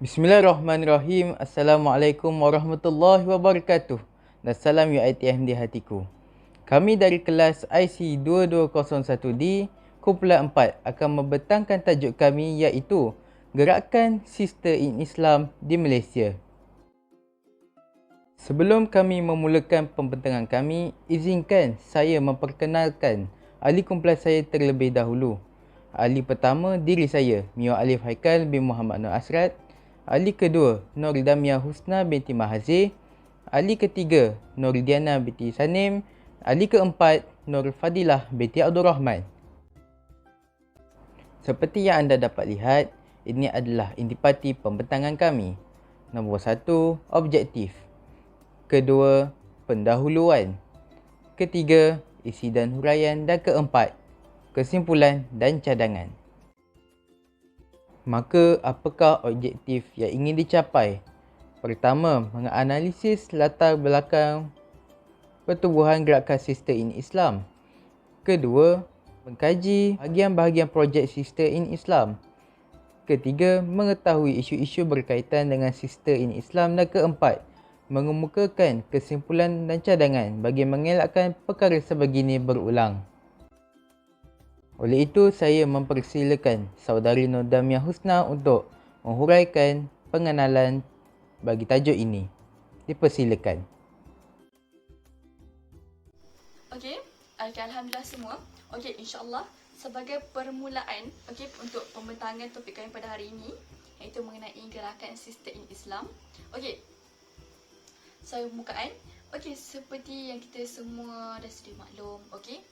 Bismillahirrahmanirrahim. Assalamualaikum warahmatullahi wabarakatuh. Dan salam UiTM di hatiku. Kami dari kelas IC 2201D Kumpulan 4 akan membentangkan tajuk kami iaitu Gerakan Sister in Islam di Malaysia. Sebelum kami memulakan pembentangan kami, izinkan saya memperkenalkan ahli kumpulan saya terlebih dahulu. Ahli pertama, diri saya, Mio Alif Haikal bin Muhammad Nur Asrat. Ahli kedua, Nur Damia Husna binti Mahazir. Ahli ketiga, Nur Diana binti Sanim. Ahli keempat, Nur Fadilah binti Abdul Rahman. Seperti yang anda dapat lihat, ini adalah intipati pembentangan kami. Nombor 1, objektif. Kedua, pendahuluan. Ketiga, isi dan huraian. Dan keempat, kesimpulan dan cadangan. Maka, apakah objektif yang ingin dicapai? Pertama, menganalisis latar belakang pertubuhan gerakan Sister in Islam. Kedua, mengkaji bahagian-bahagian projek Sister in Islam. Ketiga, mengetahui isu-isu berkaitan dengan Sister in Islam. Dan keempat, mengemukakan kesimpulan dan cadangan bagi mengelakkan perkara sebegini berulang. Oleh itu, saya mempersilakan saudari Nur Damia Husna untuk menghuraikan pengenalan bagi tajuk ini. Dipersilakan. Okey, alhamdulillah semua. Okey, insya-Allah sebagai permulaan untuk pembentangan topik kami pada hari ini iaitu mengenai gerakan Sister in Islam. Okey. Saya permukaan. Okey, seperti yang kita semua dah sedia maklum, okey.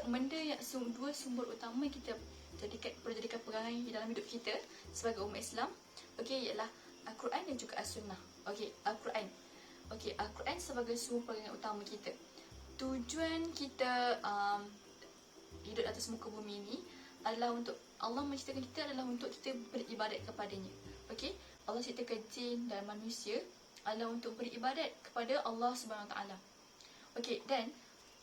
Benda yang dua sumber utama yang kita jadikan pegangan dalam hidup kita sebagai umat Islam, okey, ialah Al-Quran dan juga As-Sunnah. Okey, Al-Quran. Okey, Al-Quran sebagai sumber pegangan utama kita. Tujuan kita hidup atas muka bumi ini adalah untuk Allah menciptakan kita adalah untuk kita beribadat kepadanya. Okey, Allah ciptakan jin dan manusia adalah untuk beribadat kepada Allah Subhanahu Wa Taala. Okey, dan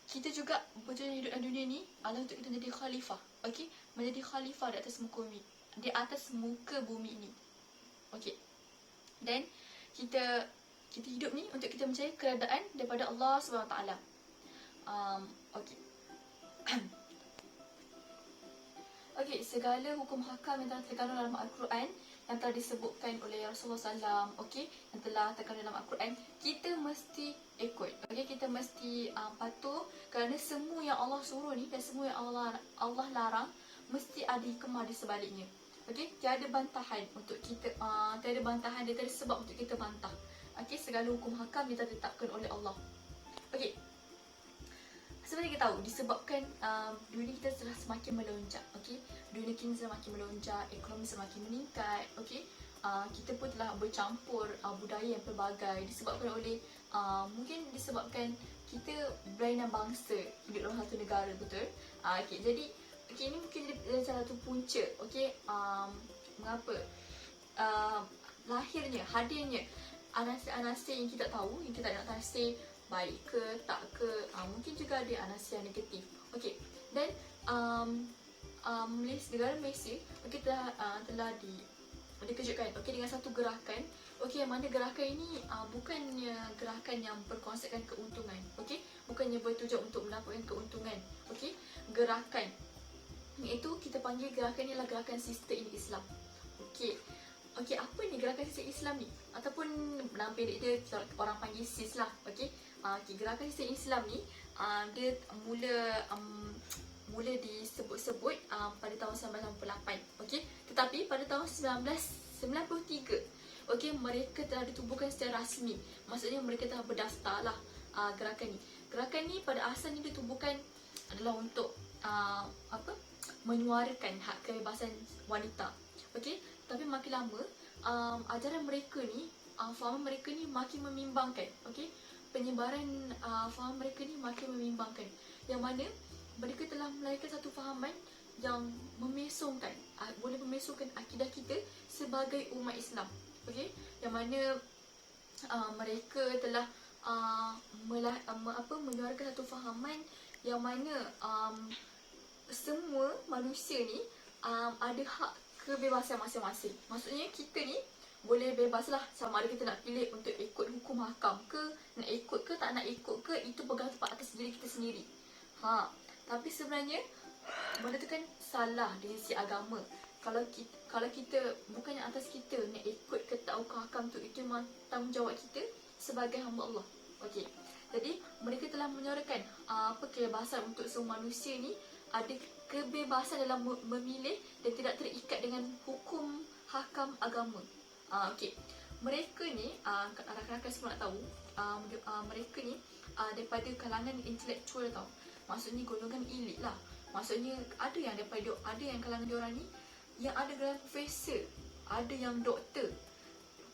kita juga bertujuan hidup dalam dunia ni adalah untuk kita menjadi khalifah. Okey, menjadi khalifah di atas muka bumi, di atas muka bumi ini. Okey. Dan kita hidup ni untuk kita mencari keredaan daripada Allah Subhanahu Wa Taala. Okey. Okey, segala hukum hakam yang telah terkandung dalam Al-Quran yang telah disebutkan oleh Rasulullah SAW, okey, yang telah terkandung dalam Al-Quran, kita mesti ikut. Okey, kita mesti patuh kerana semua yang Allah suruh ni dan semua yang Allah larang mesti ada hikmah di sebaliknya. Okey, tiada bantahan untuk kita, tiada bantahan, dia tiada sebab untuk kita bantah. Okey, segala hukum hakam yang telah ditetapkan oleh Allah. Okey. Seperti kita tahu, disebabkan dunia kita telah semakin melonjak, okey. Dunia kita semakin melonjak, ekonomi semakin meningkat, okey. Kita pun telah bercampur budaya yang pelbagai disebabkan oleh mungkin disebabkan kita berlainan bangsa hidup dalam satu negara, betul? Okey, jadi ini mungkin jadi salah satu punca, okey, mengapa lahirnya, hadirnya anasir-anasir yang kita tahu, yang kita nak tasir baik ke tak ke, mungkin juga ada anasir yang negatif. Okey, dan negara Malaysia okey telah dikejutkan okey dengan satu gerakan, okey, yang mana gerakan ini bukannya gerakan yang berkonsepkan keuntungan, okey, bukannya bertujuan untuk mendapatkan keuntungan, okey. Gerakan iaitu kita panggil gerakan ni adalah gerakan Sister in Islam. Okey. Okey, apa ni gerakan Sister Islam ni? Ataupun dalam pendek dia orang panggil SIS lah, okey. Okey, gerakan Sister Islam ni dia mula disebut-sebut pada tahun 1988, okey. Tetapi pada tahun 1993, okey, mereka telah ditubuhkan secara rasmi. Maksudnya mereka telah berdaftar lah gerakan ni. Gerakan ni pada asalnya ditubuhkan adalah untuk menyuarakan hak kebebasan wanita, okey. Tapi makin lama ajaran mereka ni, fahaman mereka ni makin membimbangkan, okey. Penyebaran fahaman mereka ni makin membimbangkan, yang mana mereka telah melahirkan satu fahaman yang memesongkan, boleh memesongkan akidah kita sebagai umat Islam, okey. Yang mana mereka telah menyuarakan satu fahaman yang mana semua manusia ni ada hak kebebasan masing-masing. Maksudnya kita ni boleh bebas lah sama ada kita nak pilih untuk ikut hukum hakam ke, nak ikut ke tak nak ikut ke, itu bergantung atas diri kita sendiri. Tapi sebenarnya benda tu kan salah dari sisi agama. Kalau kita bukannya atas kita nak ikut ke tak hukum hakam tu, itu memang tanggungjawab kita sebagai hamba Allah. Okey. Jadi mereka telah menyuarakan kebebasan untuk semua manusia ni ada kebebasan dalam memilih dan tidak terikat dengan hukum hakam agama. Okey. Mereka ni rakan-rakan semua nak tahu, mereka ni daripada kalangan intelektual tau. Maksudnya golongan elit lah. Maksudnya ada yang kalangan diorang ni yang ada gelar profesor, ada yang doktor,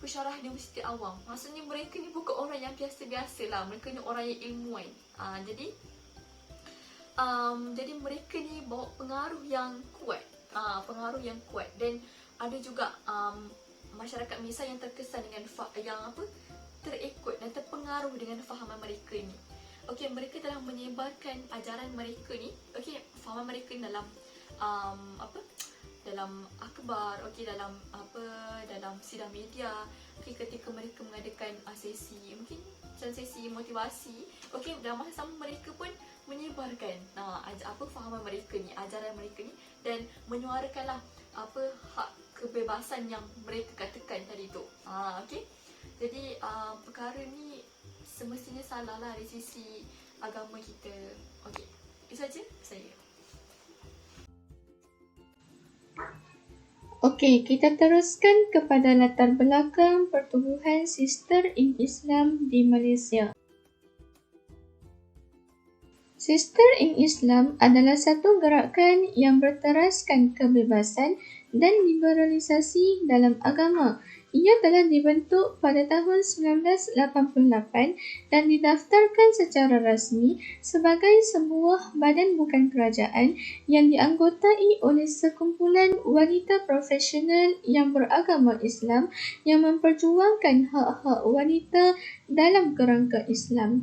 pensyarah universiti awam. Maksudnya mereka ni bukan orang yang biasa-biasa lah. Mereka ni orang yang ilmuwan. Jadi mereka ni bawa pengaruh yang kuat. Dan ada juga masyarakat Misal yang terkesan dengan terikut dan terpengaruh dengan fahaman mereka ni. Okey, mereka telah menyebarkan ajaran mereka ni. Okey, fahaman mereka ni dalam dalam akhbar, dalam sidang media. Okey, ketika mereka mengadakan sesi motivasi. Okey, dalam masa sama mereka pun menyebarkan fahaman mereka ni, ajaran mereka ni, dan menyuarakanlah hak kebebasan yang mereka katakan tadi tu. Okey. Jadi perkara ni semestinya salah lah dari sisi agama kita. Okey. Itu saja saya. Okey, kita teruskan kepada latar belakang pertubuhan Sister in Islam di Malaysia. Sister in Islam adalah satu gerakan yang berteraskan kebebasan dan liberalisasi dalam agama. Ia telah dibentuk pada tahun 1988 dan didaftarkan secara rasmi sebagai sebuah badan bukan kerajaan yang dianggotai oleh sekumpulan wanita profesional yang beragama Islam yang memperjuangkan hak-hak wanita dalam kerangka Islam.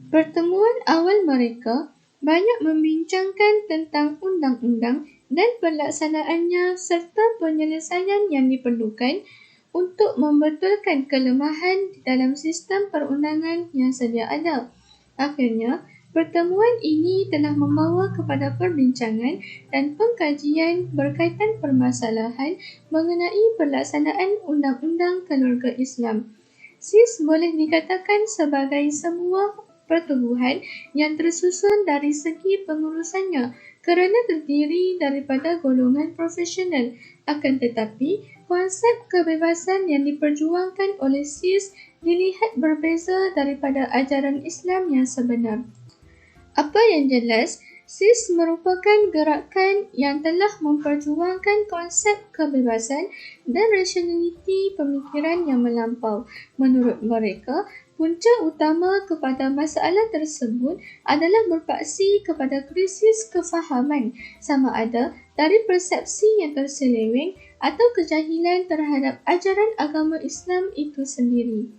Pertemuan awal mereka banyak membincangkan tentang undang-undang dan pelaksanaannya serta penyelesaian yang diperlukan untuk membetulkan kelemahan di dalam sistem perundangan yang sedia ada. Akhirnya, pertemuan ini telah membawa kepada perbincangan dan pengkajian berkaitan permasalahan mengenai pelaksanaan undang-undang keluarga Islam. SIS boleh dikatakan sebagai sebuah pertubuhan yang tersusun dari segi pengurusannya kerana terdiri daripada golongan profesional. Akan tetapi, konsep kebebasan yang diperjuangkan oleh SIS dilihat berbeza daripada ajaran Islam yang sebenar. Apa yang jelas, SIS merupakan gerakan yang telah memperjuangkan konsep kebebasan dan rasionaliti pemikiran yang melampau. Menurut mereka, punca utama kepada masalah tersebut adalah berpaksi kepada krisis kefahaman, sama ada dari persepsi yang terseleweng atau kejahilan terhadap ajaran agama Islam itu sendiri.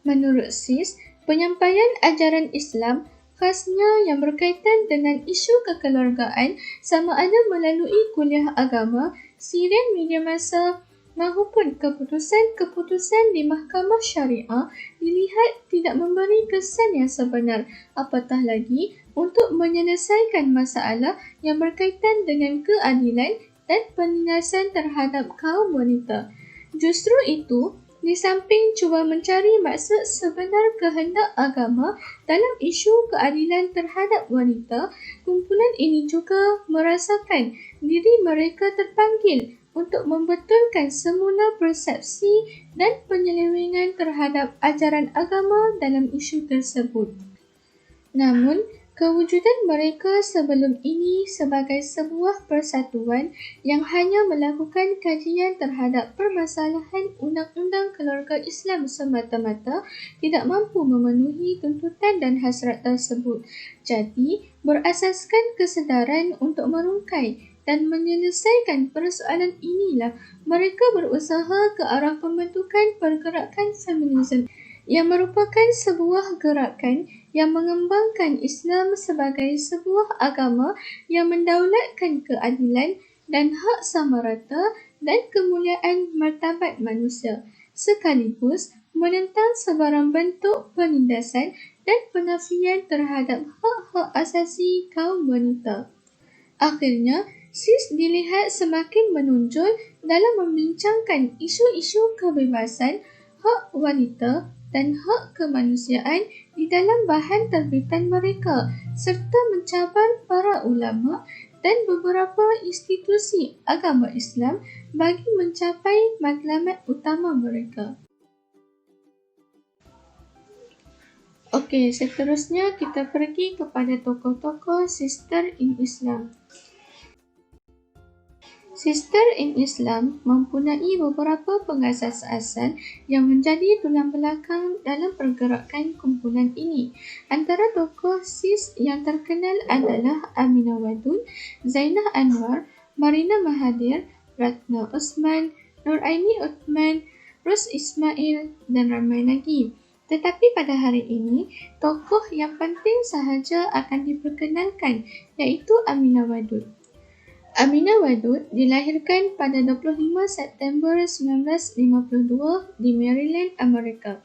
Menurut SIS, penyampaian ajaran Islam khasnya yang berkaitan dengan isu kekeluargaan sama ada melalui kuliah agama, sirian media massa maupun keputusan-keputusan di mahkamah syariah dilihat tidak memberi kesan yang sebenar, apatah lagi untuk menyelesaikan masalah yang berkaitan dengan keadilan dan penindasan terhadap kaum wanita. Justru itu, di samping cuba mencari maksud sebenar kehendak agama dalam isu keadilan terhadap wanita, kumpulan ini juga merasakan diri mereka terpanggil untuk membetulkan semula persepsi dan penyelewengan terhadap ajaran agama dalam isu tersebut. Namun, kewujudan mereka sebelum ini sebagai sebuah persatuan yang hanya melakukan kajian terhadap permasalahan undang-undang keluarga Islam semata-mata tidak mampu memenuhi tuntutan dan hasrat tersebut. Jadi, berasaskan kesedaran untuk merungkai dan menyelesaikan persoalan inilah mereka berusaha ke arah pembentukan pergerakan feminisme yang merupakan sebuah gerakan yang mengembangkan Islam sebagai sebuah agama yang mendaulatkan keadilan, dan hak sama rata dan kemuliaan martabat manusia, sekaligus menentang sebarang bentuk penindasan dan penafian terhadap hak-hak asasi kaum wanita. Akhirnya, SIS dilihat semakin menonjol dalam membincangkan isu-isu kebebasan, hak wanita dan hak kemanusiaan di dalam bahan terbitan mereka serta mencabar para ulama dan beberapa institusi agama Islam bagi mencapai matlamat utama mereka. Okey, seterusnya kita pergi kepada tokoh-tokoh Sister in Islam. Sister in Islam mempunyai beberapa pengasas asal yang menjadi tulang belakang dalam pergerakan kumpulan ini. Antara tokoh SIS yang terkenal adalah Aminah Wadud, Zainah Anwar, Marina Mahathir, Ratna Osman, Nuraini Uthman, Ros Ismail dan ramai lagi. Tetapi pada hari ini, tokoh yang penting sahaja akan diperkenalkan iaitu Aminah Wadud. Aminah Wadud dilahirkan pada 25 September 1952 di Maryland, Amerika.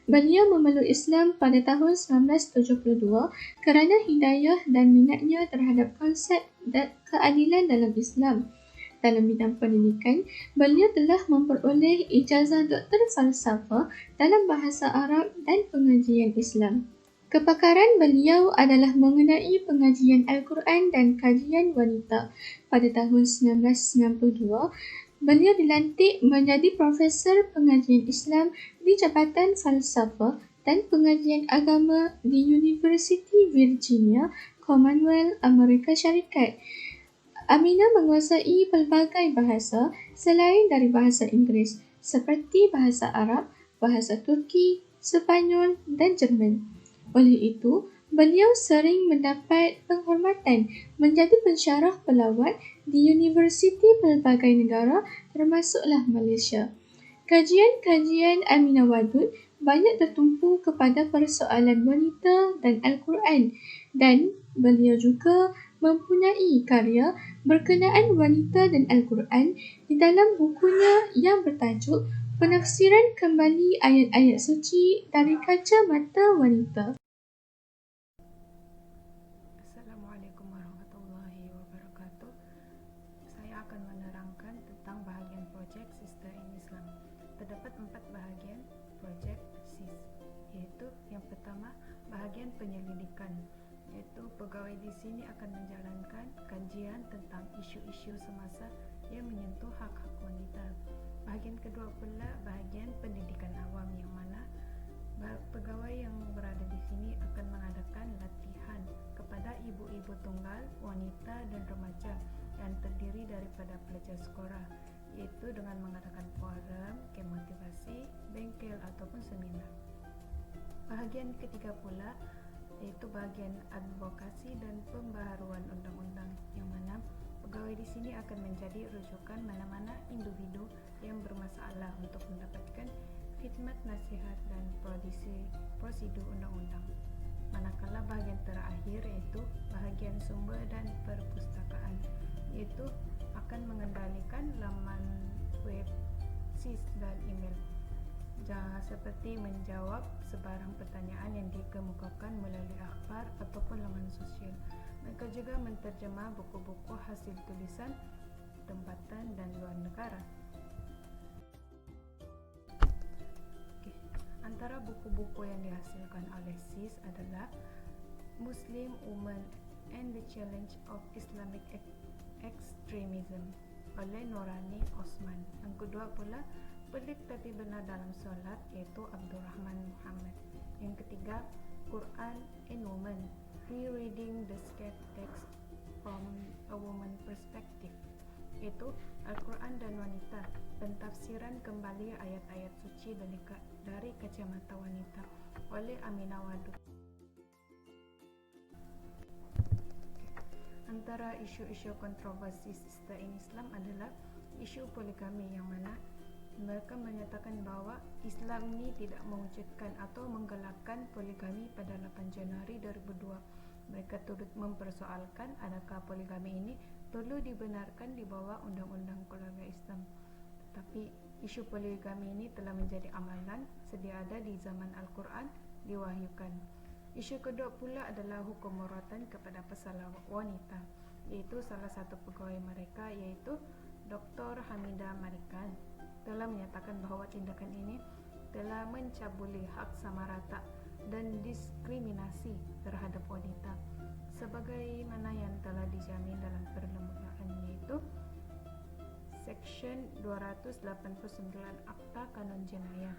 Beliau memeluk Islam pada tahun 1972 kerana hidayah dan minatnya terhadap konsep keadilan dalam Islam. Dalam bidang pendidikan, beliau telah memperoleh ijazah Doktor Falsafah dalam Bahasa Arab dan Pengajian Islam. Kepakaran beliau adalah mengenai pengajian Al-Quran dan kajian wanita. Pada tahun 1992, beliau dilantik menjadi Profesor Pengajian Islam di Jabatan Falsafah dan Pengajian Agama di University Virginia, Commonwealth, Amerika Syarikat. Aminah menguasai pelbagai bahasa selain dari bahasa Inggeris, seperti bahasa Arab, bahasa Turki, Sepanyol dan Jerman. Oleh itu, beliau sering mendapat penghormatan menjadi pensyarah pelawat di universiti pelbagai negara termasuklah Malaysia. Kajian-kajian Aminah Wadud banyak tertumpu kepada persoalan wanita dan Al-Quran dan beliau juga mempunyai karya berkenaan wanita dan Al-Quran di dalam bukunya yang bertajuk Penafsiran Kembali Ayat-Ayat Suci dari Kacamata Wanita. Assalamualaikum warahmatullahi wabarakatuh. Saya akan menerangkan tentang bahagian projek Sister in Islam. Terdapat 4 bahagian projek SIS, iaitu yang pertama, bahagian penyelidikan, iaitu pegawai di sini akan menjalankan kajian tentang isu-isu semasa yang menyentuh hak-hak wanita. Bahagian kedua pula bahagian pendidikan awam, yang mana pegawai yang berada di sini akan mengadakan latihan kepada ibu-ibu tunggal, wanita dan remaja yang terdiri daripada pelajar sekolah, iaitu dengan mengadakan forum, kem motivasi, bengkel ataupun seminar. Bahagian ketiga pula iaitu bahagian advokasi dan pembaharuan undang-undang, yang mana pegawai di sini akan menjadi rujukan mana-mana individu yang bermasalah untuk mendapatkan khidmat nasihat dan prosedur undang-undang. Manakala bahagian terakhir iaitu bahagian sumber dan perpustakaan, iaitu akan mengendalikan laman web SIS dan email, seperti menjawab sebarang pertanyaan yang dikemukakan melalui akhbar ataupun laman sosial. Mereka juga menterjemah buku-buku hasil tulisan tempatan dan luar negara. Antara buku-buku yang dihasilkan oleh SIS adalah Muslim Women and the Challenge of Islamic Extremism oleh Nuraini Osman. Yang kedua pula, Pelik Tapi Benar Dalam Solat, iaitu Abdurrahman Muhammad. Yang ketiga, Quran and Women, Rereading the Sacred Text from a Woman Perspective, iaitu Al-Quran dan Wanita, pentafsiran kembali ayat-ayat suci dari kacamata wanita oleh Aminah Wadud. Antara isu-isu kontroversi Sister in Islam adalah isu poligami, yang mana mereka menyatakan bahawa Islam ini tidak mewujudkan atau menggalakkan poligami pada 8 Januari 2002. Mereka turut mempersoalkan adakah poligami ini perlu dibenarkan di bawah Undang-Undang Keluarga Islam. Tetapi isu poligami ini telah menjadi amalan sedia ada di zaman Al-Quran diwahyukan. Isu kedua pula adalah hukum muratan kepada pesalah wanita, iaitu salah satu pegawai mereka iaitu Dr. Hamidah Marikan telah menyatakan bahawa tindakan ini telah mencabuli hak sama rata dan diskriminasi terhadap wanita sebagaimana yang telah dijamin dalam perlembagaan, iaitu Seksyen 289 Akta Kanun Jenayah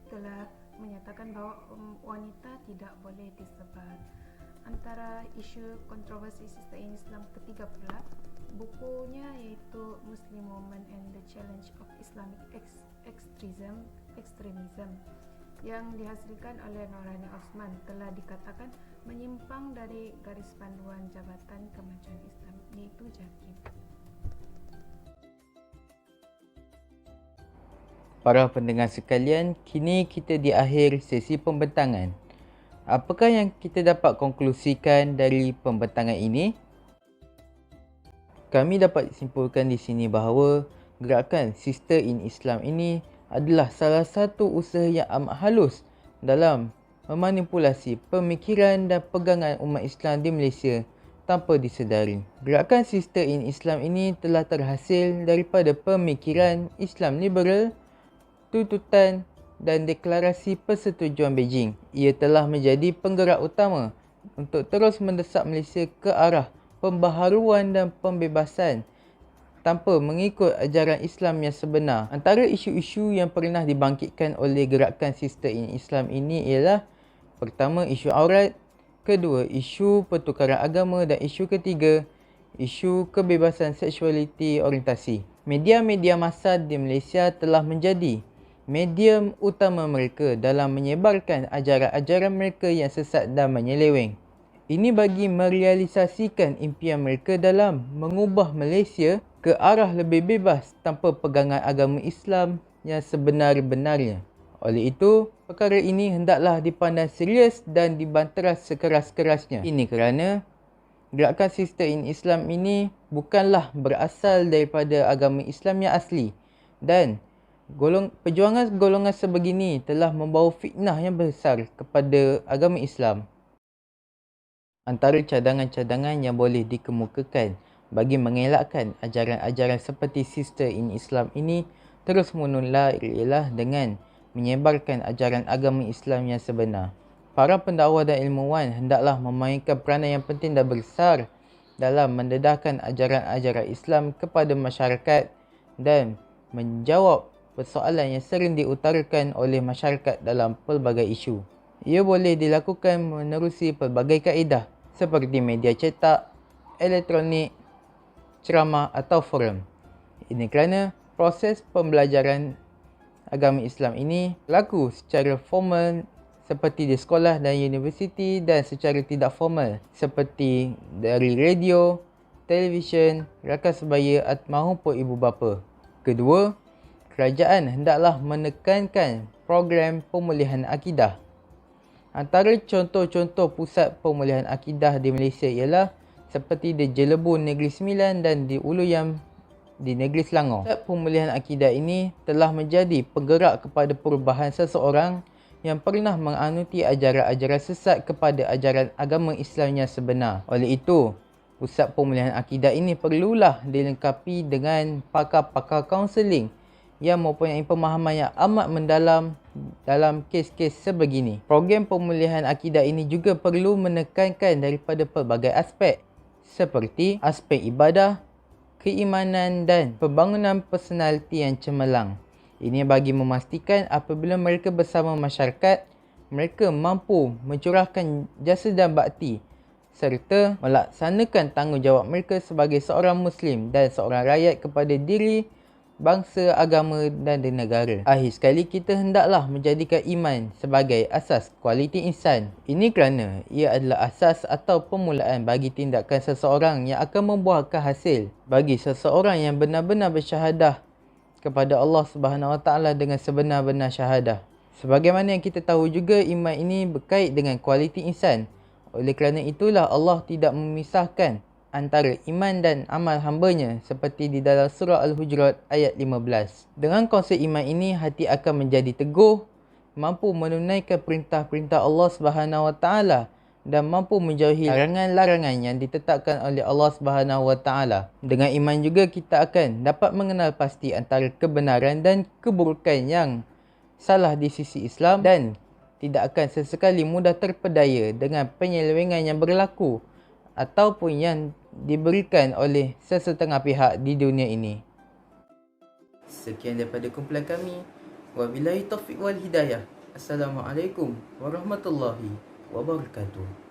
telah menyatakan bahawa wanita tidak boleh disebar. Antara isu kontroversi sistem Islam ketiga pula, bukunya iaitu Muslim Woman and the Challenge of Islamic Extremism yang dihasilkan oleh Norani Osman telah dikatakan menyimpang dari garis panduan Jabatan Kemajuan Islam, iaitu JAKIM. Para pendengar sekalian, kini kita di akhir sesi pembentangan. Apakah yang kita dapat konklusikan dari pembentangan ini? Kami dapat simpulkan di sini bahawa gerakan Sister in Islam ini adalah salah satu usaha yang amat halus dalam memanipulasi pemikiran dan pegangan umat Islam di Malaysia tanpa disedari. Gerakan Sister in Islam ini telah terhasil daripada pemikiran Islam liberal, tuntutan dan deklarasi persetujuan Beijing. Ia telah menjadi penggerak utama untuk terus mendesak Malaysia ke arah pembaharuan dan pembebasan tanpa mengikut ajaran Islam yang sebenar. Antara isu-isu yang pernah dibangkitkan oleh gerakan Sister in Islam ini ialah pertama, isu aurat, kedua, isu pertukaran agama dan isu ketiga, isu kebebasan seksualiti orientasi. Media-media massa di Malaysia telah menjadi medium utama mereka dalam menyebarkan ajaran-ajaran mereka yang sesat dan menyeleweng. Ini bagi merealisasikan impian mereka dalam mengubah Malaysia ke arah lebih bebas tanpa pegangan agama Islam yang sebenar-benarnya. Oleh itu, perkara ini hendaklah dipandang serius dan dibanteras sekeras-kerasnya. Ini kerana gerakan Sister in Islam ini bukanlah berasal daripada agama Islam yang asli dan perjuangan golongan sebegini telah membawa fitnah yang besar kepada agama Islam. Antara cadangan-cadangan yang boleh dikemukakan bagi mengelakkan ajaran-ajaran seperti Sister in Islam ini terus menular ialah dengan menyebarkan ajaran agama Islam yang sebenar. Para pendakwa dan ilmuwan hendaklah memainkan peranan yang penting dan besar dalam mendedahkan ajaran-ajaran Islam kepada masyarakat dan menjawab persoalan yang sering diutarakan oleh masyarakat dalam pelbagai isu. Ia boleh dilakukan menerusi pelbagai kaedah seperti media cetak, elektronik, ceramah atau forum. Ini kerana proses pembelajaran agama Islam ini berlaku secara formal seperti di sekolah dan universiti dan secara tidak formal seperti dari radio, televisyen, rakan sebaya maupun ibu bapa. Kedua, kerajaan hendaklah menekankan program pemulihan akidah. Antara contoh-contoh pusat pemulihan akidah di Malaysia ialah seperti di Jelebun Negeri Sembilan dan di Uluyam di Negeri Selangor. Pusat pemulihan akidah ini telah menjadi penggerak kepada perubahan seseorang yang pernah menganuti ajaran-ajaran sesat kepada ajaran agama Islam yang sebenar. Oleh itu, pusat pemulihan akidah ini perlulah dilengkapi dengan pakar-pakar kaunseling yang mempunyai pemahaman yang amat mendalam dalam kes-kes sebegini. Program pemulihan akidah ini juga perlu menekankan daripada pelbagai aspek seperti aspek ibadah, keimanan dan pembangunan personaliti yang cemerlang. Ini bagi memastikan apabila mereka bersama masyarakat, mereka mampu mencurahkan jasa dan bakti serta melaksanakan tanggungjawab mereka sebagai seorang Muslim dan seorang rakyat kepada diri, bangsa, agama dan di negara. Akhir sekali, kita hendaklah menjadikan iman sebagai asas kualiti insan. Ini kerana ia adalah asas atau permulaan bagi tindakan seseorang yang akan membuahkan hasil bagi seseorang yang benar-benar bersyahadah kepada Allah Subhanahu Wa Taala dengan sebenar-benar syahadah. Sebagaimana yang kita tahu juga, iman ini berkait dengan kualiti insan. Oleh kerana itulah Allah tidak memisahkan antara iman dan amal hambanya seperti di dalam surah Al-Hujurat ayat 15. Dengan konsep iman ini, hati akan menjadi teguh, mampu menunaikan perintah-perintah Allah Subhanahu Wa Taala dan mampu menjauhi larangan-larangan yang ditetapkan oleh Allah Subhanahu Wa Taala. Dengan iman juga kita akan dapat mengenal pasti antara kebenaran dan keburukan yang salah di sisi Islam dan tidak akan sesekali mudah terpedaya dengan penyelewengan yang berlaku ataupun yang diberikan oleh sesetengah pihak di dunia ini. Sekian daripada kumpulan kami. Wabillahi taufiq wal hidayah. Assalamualaikum warahmatullahi wabarakatuh.